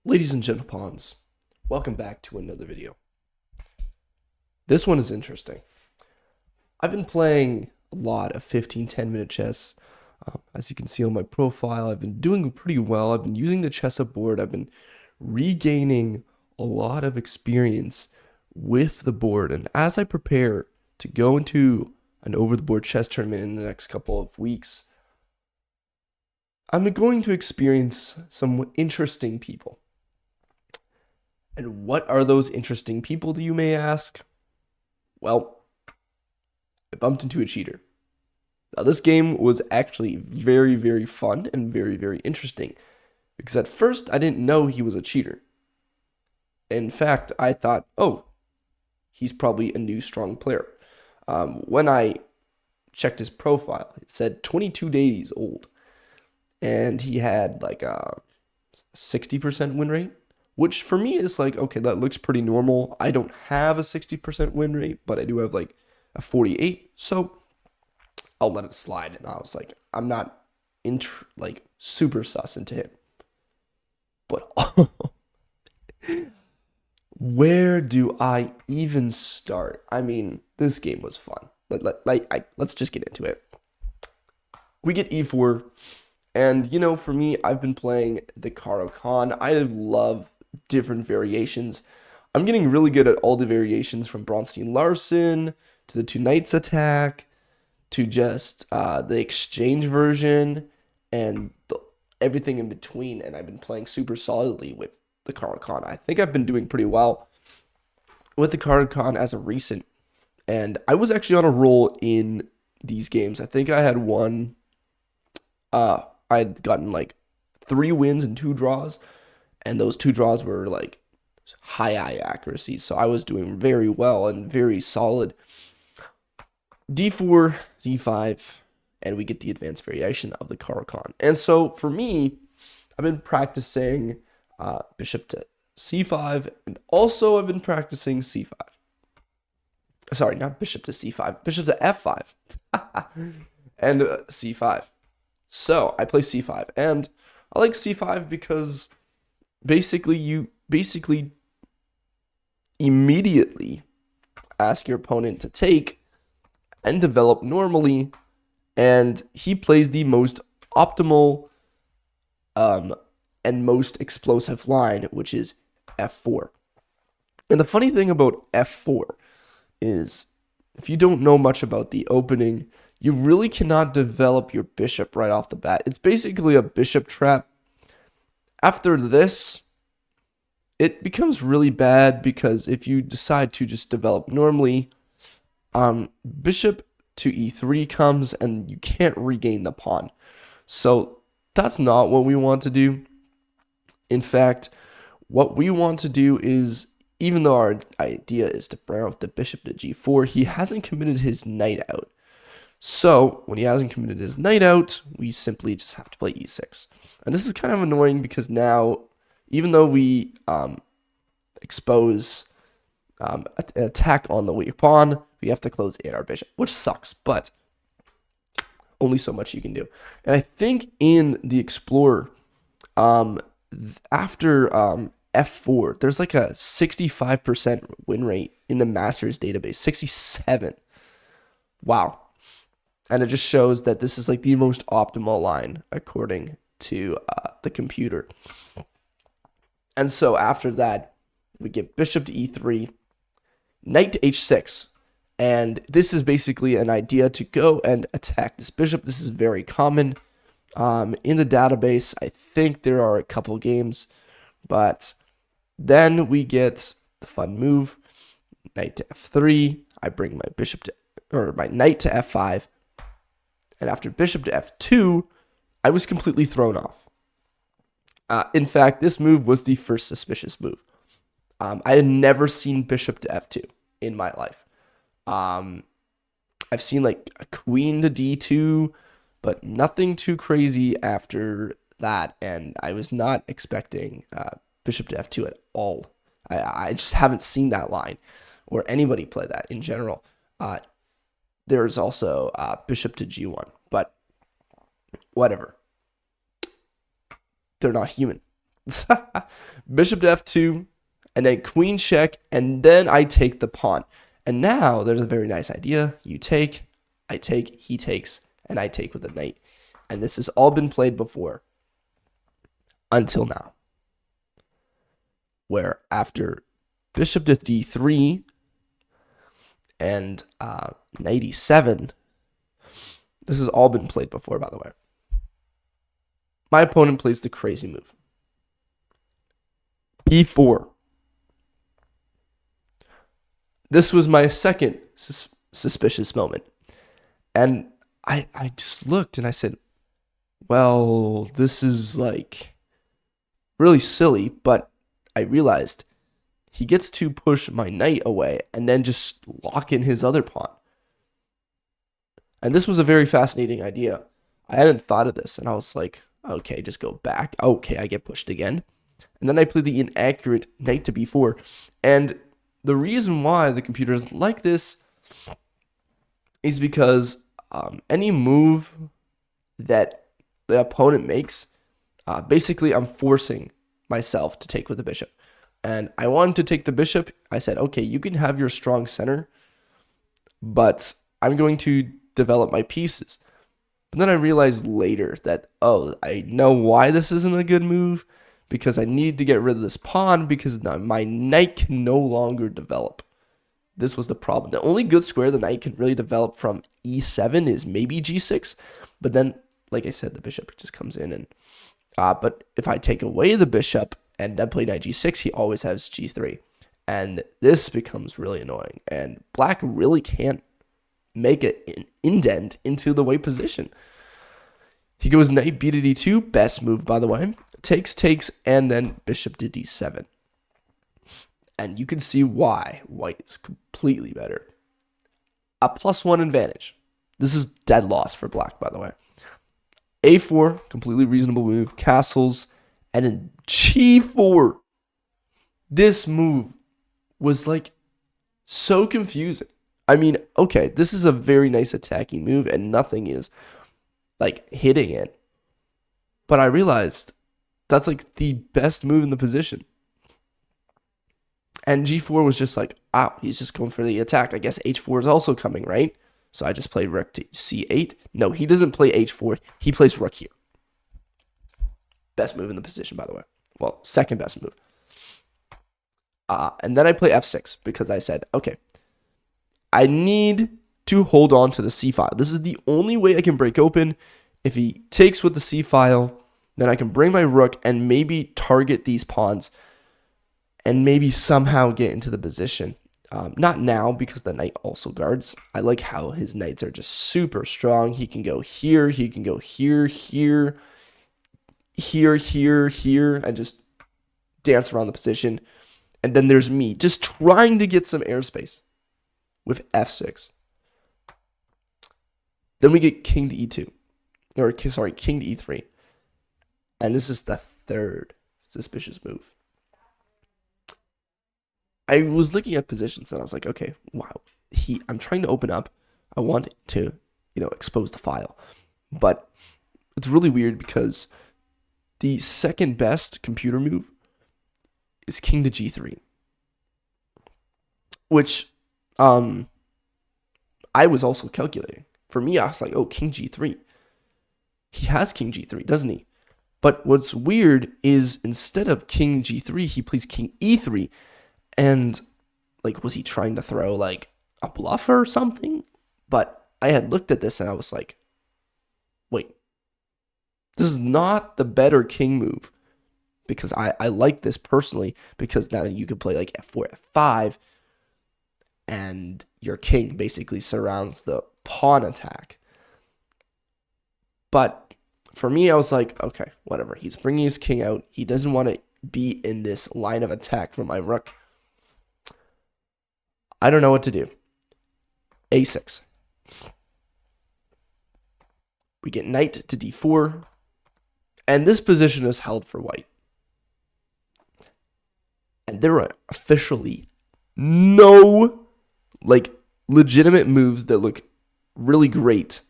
Ladies and gentlepawns, welcome back to another video. This one is interesting. I've been playing a lot of 10-minute chess. As you can see on my profile, I've been doing pretty well. I've been using the chessboard. I've been regaining a lot of experience with the board. And as I prepare to go into an over-the-board chess tournament in the next couple of weeks, I'm going to experience some interesting people. And what are those interesting people, you may ask? Well, I bumped into a cheater. Now, this game was actually very, very fun and very, very interesting because at first I didn't know he was a cheater. In fact, I thought, oh, he's probably a new strong player. When I checked his profile, it said 22 days old, and he had like a 60% win rate, which for me is like, okay, that looks pretty normal. I don't have a 60% win rate, but I do have like a 48, so I'll let it slide. And I was like, I'm not super sus into him. But where do I even start? I mean, this game was fun. Let's just get into it. We get e4, and for me, I've been playing the caro-kann. I love different variations. I'm getting really good at all the variations from Bronstein-Larsen to the two knights attack to just the exchange version and everything in between. And I've been playing super solidly with the caro-kann. I think I've been doing pretty well with the caro-kann as of recent. And I was actually on a roll in these games. I think I had I'd gotten like 3 wins and 2 draws. And those 2 draws were like high accuracy. So I was doing very well and very solid. D4, D5, and we get the advanced variation of the caro-kann. And so for me, I've been practicing bishop to C5, and also I've been practicing C5. Sorry, not bishop to C5, bishop to F5, and C5. So I play C5, and I like C5 because you immediately ask your opponent to take and develop normally, and he plays the most optimal and most explosive line, which is F4. And the funny thing about F4 is, if you don't know much about the opening, you really cannot develop your bishop right off the bat. It's basically a bishop trap. After this, it becomes really bad because if you decide to just develop normally, bishop to e3 comes and you can't regain the pawn. So that's not what we want to do. In fact, what we want to do is, even though our idea is to bring out the bishop to g4, he hasn't committed his knight out. So when he hasn't committed his knight out, we simply just have to play e6. And this is kind of annoying because now, even though we expose an attack on the weak pawn, we have to close in our bishop, which sucks, but only so much you can do. And I think in the Explorer, after F4, there's like a 65% win rate in the Masters database, 67. Wow. And it just shows that this is like the most optimal line according to the computer. And so after that, we get bishop to e3, knight to h6. And this is basically an idea to go and attack this bishop. This is very common in the database. I think there are a couple games, but then we get the fun move, knight to f3. I bring my knight to f5. And after bishop to f2, I was completely thrown off. In fact, this move was the first suspicious move. I had never seen bishop to f2 in my life. I've seen like a queen to d2, but nothing too crazy after that. And I was not expecting bishop to f2 at all. I just haven't seen that line or anybody play that in general. There's also bishop to g1, but whatever. They're not human. Bishop to f2, and then queen check, and then I take the pawn. And now there's a very nice idea. You take, I take, he takes, and I take with the knight. And this has all been played before until now, where after bishop to d3 and knight e7, this has all been played before, by the way. My opponent plays the crazy move. e4. This was my second suspicious moment. And I just looked and I said, well, this is like really silly, but I realized he gets to push my knight away and then just lock in his other pawn. And this was a very fascinating idea. I hadn't thought of this, and I was like, okay, just go back. Okay, I get pushed again. And then I played the inaccurate knight to b4. And the reason why the computer doesn't like this is because any move that the opponent makes, basically I'm forcing myself to take with the bishop. And I wanted to take the bishop. I said, okay, you can have your strong center, but I'm going to develop my pieces. But then I realized later that, oh, I know why this isn't a good move, because I need to get rid of this pawn because my knight can no longer develop. This was the problem. The only good square the knight can really develop from e7 is maybe g6, but then, like I said, the bishop just comes in, and but if I take away the bishop and then play knight g6, he always has g3, and this becomes really annoying, and black really can't make an indent into the white position. He goes knight b to d2, best move, by the way. Takes, and then bishop to d7. And you can see why white is completely better. A +1 advantage. This is dead loss for black, by the way. a4, completely reasonable move. Castles, and then g4. This move was like so confusing. I mean, okay, this is a very nice attacking move, and nothing is like hitting it. But I realized that's like the best move in the position. And g4 was just like, wow, he's just going for the attack. I guess h4 is also coming, right? So I just played rook to c8. No, he doesn't play h4. He plays rook here. Best move in the position, by the way. Well, second best move. And then I play f6 because I said, okay, I need to hold on to the c file. This is the only way I can break open. If he takes with the c file, then I can bring my rook and maybe target these pawns and maybe somehow get into the position. Not now, because the knight also guards. I like how his knights are just super strong. He can go here, he can go here, here, here, here, here, and just dance around the position. And then there's me just trying to get some airspace with f6. Then we get king to e2. Or, sorry, king to e3. And this is the third suspicious move. I was looking at positions and I was like, okay, wow. I'm trying to open up. I want to, expose the file. But it's really weird because the second best computer move is king to g3. Which I was also calculating. For me, I was like, oh, king g3. He has king g3, doesn't he? But what's weird is instead of king g3, he plays king e3. And, like, was he trying to throw, like, a bluff or something? But I had looked at this and I was like, wait, this is not the better king move. Because I like this personally, because now you can play, like, f4, f5, and your king basically surrounds the pawn attack. But for me, I was like, okay, whatever. He's bringing his king out. He doesn't want to be in this line of attack for my rook. I don't know what to do. a6. We get knight to d4. And this position is held for white. And there are officially no, legitimate moves that look really great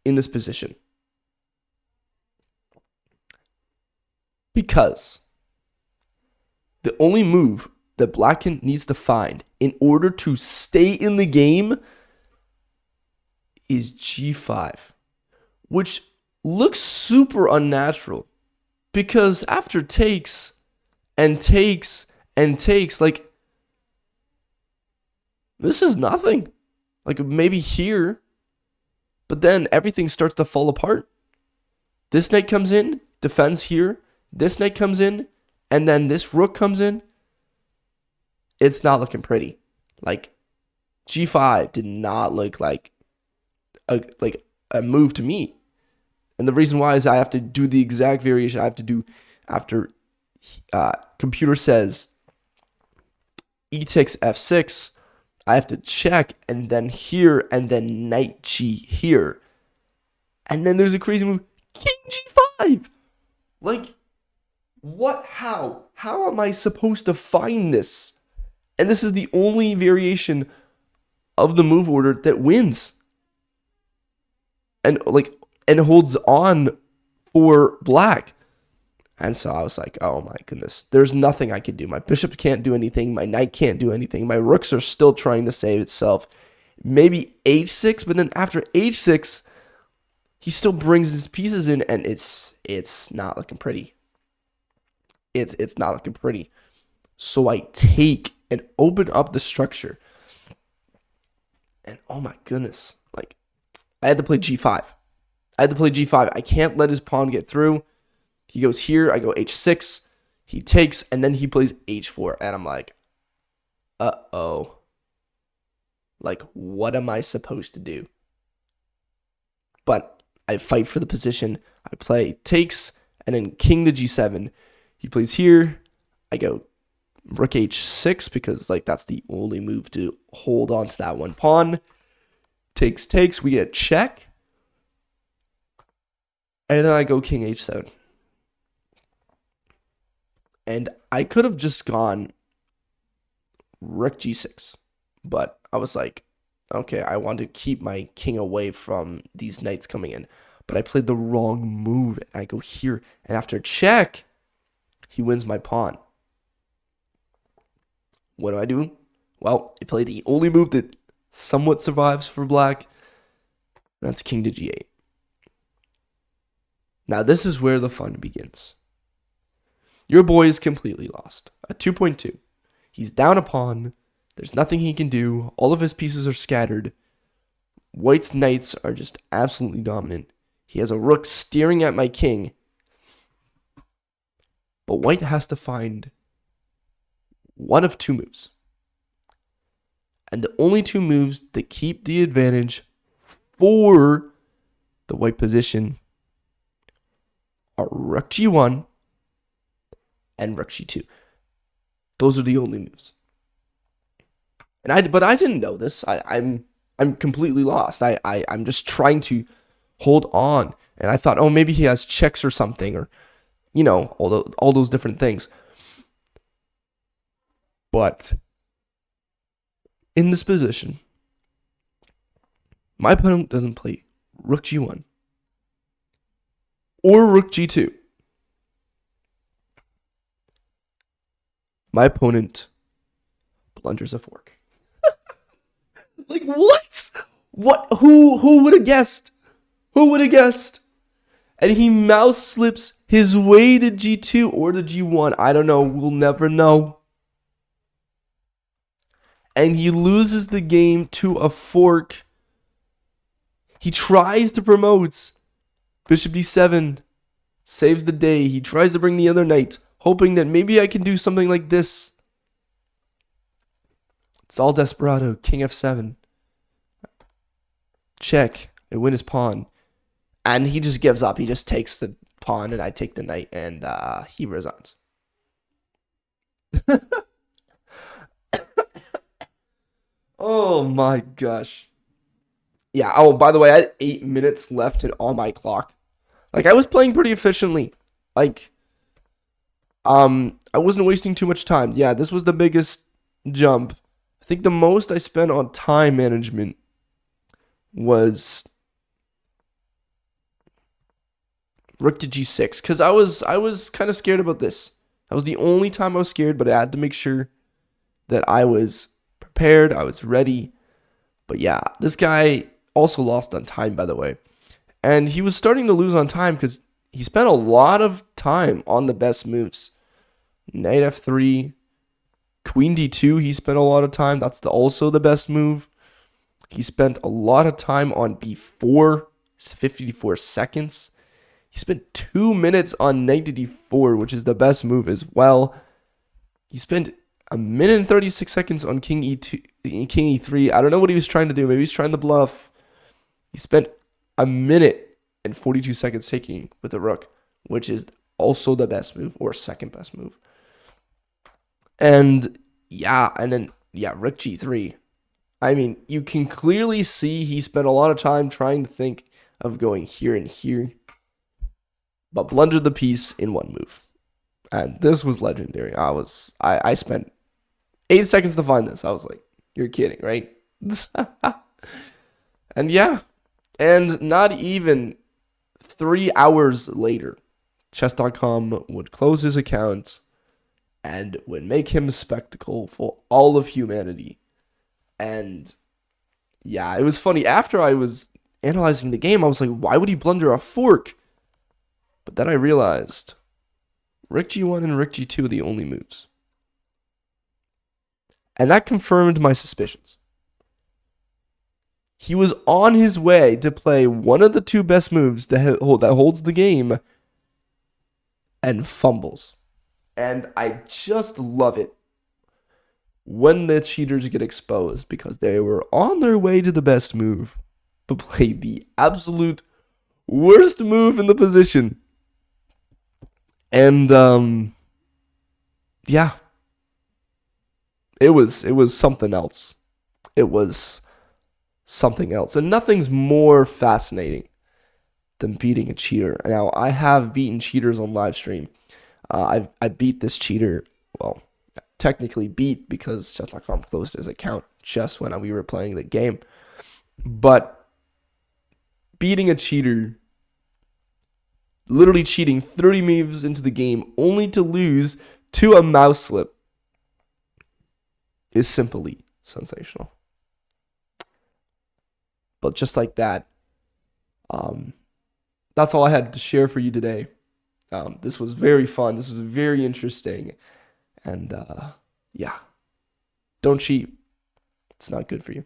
in this position. Because the only move that black needs to find in order to stay in the game is g5, which looks super unnatural because after takes and takes and takes, like, this is nothing. Like, maybe here, but then everything starts to fall apart. This knight comes in, defends here. This knight comes in, and then this rook comes in. It's not looking pretty. Like, g5 did not look like a move to me. And the reason why is I have to do the exact variation I have to do after computer says e takes f6. I have to check, and then here, and then knight g here. And then there's a crazy move, king g5. Like, what? How? How am I supposed to find this? And this is the only variation of the move order that wins. And holds on for black. And so I was like, oh my goodness, there's nothing I could do. My bishop can't do anything. My knight can't do anything. My rooks are still trying to save itself. Maybe h6, but then after h6, he still brings his pieces in, and it's not looking pretty. It's not looking pretty. So I take and open up the structure. And oh my goodness, like, I had to play g5. I can't let his pawn get through. He goes here, I go h6. He takes, and then he plays h4. And I'm like, uh-oh. Like, what am I supposed to do? But I fight for the position. I play takes, and then king to g7. He plays here. I go rook h6 because, like, that's the only move to hold on to that one pawn. Takes. We get check. And then I go king h7. And I could have just gone rook g6. But I was like, okay, I want to keep my king away from these knights coming in. But I played the wrong move. And I go here. And after check, he wins my pawn. What do? Well, I play the only move that somewhat survives for black. That's king to g8. Now, this is where the fun begins. Your boy is completely lost. At 2.2. He's down a pawn. There's nothing he can do. All of his pieces are scattered. White's knights are just absolutely dominant. He has a rook staring at my king. But white has to find one of two moves. And the only two moves that keep the advantage for the white position are rook g1 and rook g2. Those are the only moves. But I didn't know this. I'm completely lost. I'm just trying to hold on. And I thought, oh, maybe he has checks or something, or, you know, all those different things. But in this position, my opponent doesn't play rook g1 or rook g2. My opponent blunders a fork. Like, what? What? Who would have guessed? Who would have guessed? And he mouse slips his way to g2 or to g1. I don't know. We'll never know. And he loses the game to a fork. He tries to promote. Bishop d7 saves the day. He tries to bring the other knight, hoping that maybe I can do something like this. It's all desperado. King f7. Check. I win his pawn. And he just gives up. He just takes the pawn, and I take the knight, and he resigns. Oh my gosh. Yeah, oh, by the way, I had 8 minutes left on my clock. Like, I was playing pretty efficiently. Like, I wasn't wasting too much time. Yeah, this was the biggest jump. I think the most I spent on time management was Rook to g6, because I was kind of scared about this. That was the only time I was scared, but I had to make sure that I was prepared, I was ready. But yeah, this guy also lost on time, by the way. And he was starting to lose on time because he spent a lot of time on the best moves. Knight f3, queen d2, he spent a lot of time. That's also the best move. He spent a lot of time on b4, 54 seconds. He spent 2 minutes on knight to d4, which is the best move as well. He spent a minute and 36 seconds on king e3. I don't know what he was trying to do. Maybe he's trying to bluff. He spent a minute and 42 seconds taking with the rook, which is also the best move, or second best move. And then rook g3. I mean, you can clearly see he spent a lot of time trying to think of going here and here, but blundered the piece in one move. And this was legendary. I spent 8 seconds to find this. I was like, you're kidding, right? And yeah, and not even 3 hours later, chess.com would close his account and would make him a spectacle for all of humanity. And yeah, it was funny. After I was analyzing the game, I was like, why would he blunder a fork? But then I realized rook g1 and rook g2 are the only moves. And that confirmed my suspicions. He was on his way to play one of the two best moves that holds the game and fumbles. And I just love it when the cheaters get exposed, because they were on their way to the best move but played the absolute worst move in the position. And yeah, it was something else. It was something else. And nothing's more fascinating than beating a cheater. Now, I have beaten cheaters on live stream. I beat this cheater, well, technically beat because chess.com closed his account just when we were playing the game. But beating a cheater, literally cheating 30 moves into the game only to lose to a mouse slip, is simply sensational. But just like that, that's all I had to share for you today. This was very fun. This was very interesting. And yeah, don't cheat. It's not good for you.